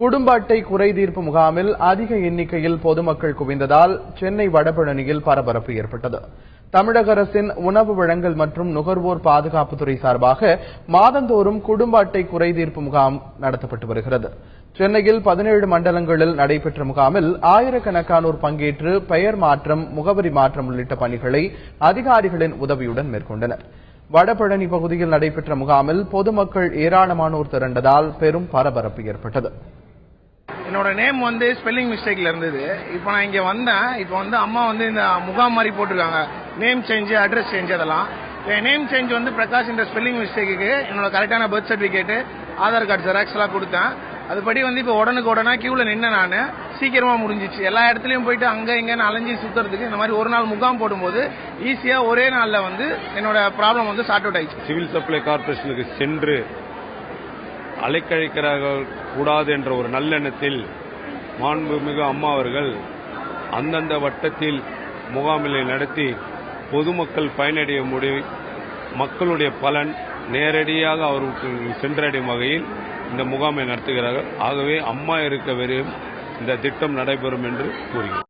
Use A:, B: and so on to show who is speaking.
A: குடும்ப அட்டை குறைதீர்ப்பு முகாமில் அதிக எண்ணிக்கையில் பொதுமக்கள் குவிந்ததால் சென்னை வடபழனியில் பரபரப்பு ஏற்பட்டது. தமிழக அரசின் உணவு வழங்கல் மற்றும் நுகர்வோர் பாதுகாப்புத்துறை சார்பாக மாதந்தோறும் குடும்ப அட்டை குறைதீர்ப்பு முகாம் நடத்தப்பட்டு வருகிறது. சென்னையில் 17 மண்டலங்களில் நடைபெற்ற முகாமில் ஆயிரக்கணக்கானோர் பங்கேற்று பெயர் மாற்றம், முகவரி மாற்றம் உள்ளிட்ட பணிகளை அதிகாரிகளின் உதவியுடன் மேற்கொண்டனர். வடபழனி பகுதியில் நடைபெற்ற முகாமில் பொதுமக்கள் ஏராளமானோர் திரண்டதால் பெரும் பரபரப்பு ஏற்பட்டது.
B: என்னோட நேம் ஸ்பெல்லிங் மிஸ்டேக்ல இருந்தது. இப்போ நான் இங்க வந்தேன். இப்போ அம்மா இந்த முகாம் மாதிரி போட்டிருக்காங்க. நேம் சேஞ்ச், அட்ரஸ் சேஞ்ச், அதெல்லாம். நேம் சேஞ்ச் பிரகாஷ் என்ற ஸ்பெல்லிங் மிஸ்டேக்கு என்னோட கரெக்டான birth certificate, Aadhaar card xerox எல்லாம் கொடுத்தேன். அதுபடி இப்போ உடனே கியூல நின்று நான் சீக்கிரமா முடிஞ்சிச்சு. எல்லா இடத்துலயும் போயிட்டு அங்க இங்கன்னு அலைஞ்சி சுத்துறதுக்கு இந்த மாதிரி ஒரு நாள் முகாம் போடும்போது ஈஸியா ஒரே நாள்ல என்னோட ப்ராப்ளம் சார்ட் அவுட் ஆயிடுச்சு.
C: சிவில் சப்ளை கார்பரேஷனுக்கு சென்று அலைக்கழிக்கிறார்கள் கூடாது என்ற ஒரு நல்லெண்ணத்தில் மாண்புமிகு அம்மா அவர்கள் அந்தந்த வட்டத்தில் முகாமிலை நடத்தி பொதுமக்கள் பயனடைய முடியும், மக்களுடைய பலன் நேரடியாக அவர்களுக்கு சென்றடையும் வகையில் இந்த முகாமை நடத்துகிறார்கள். ஆகவே அம்மா இருக்க வரையும் இந்த திட்டம் நடைபெறும் என்று கூறுகிறேன்.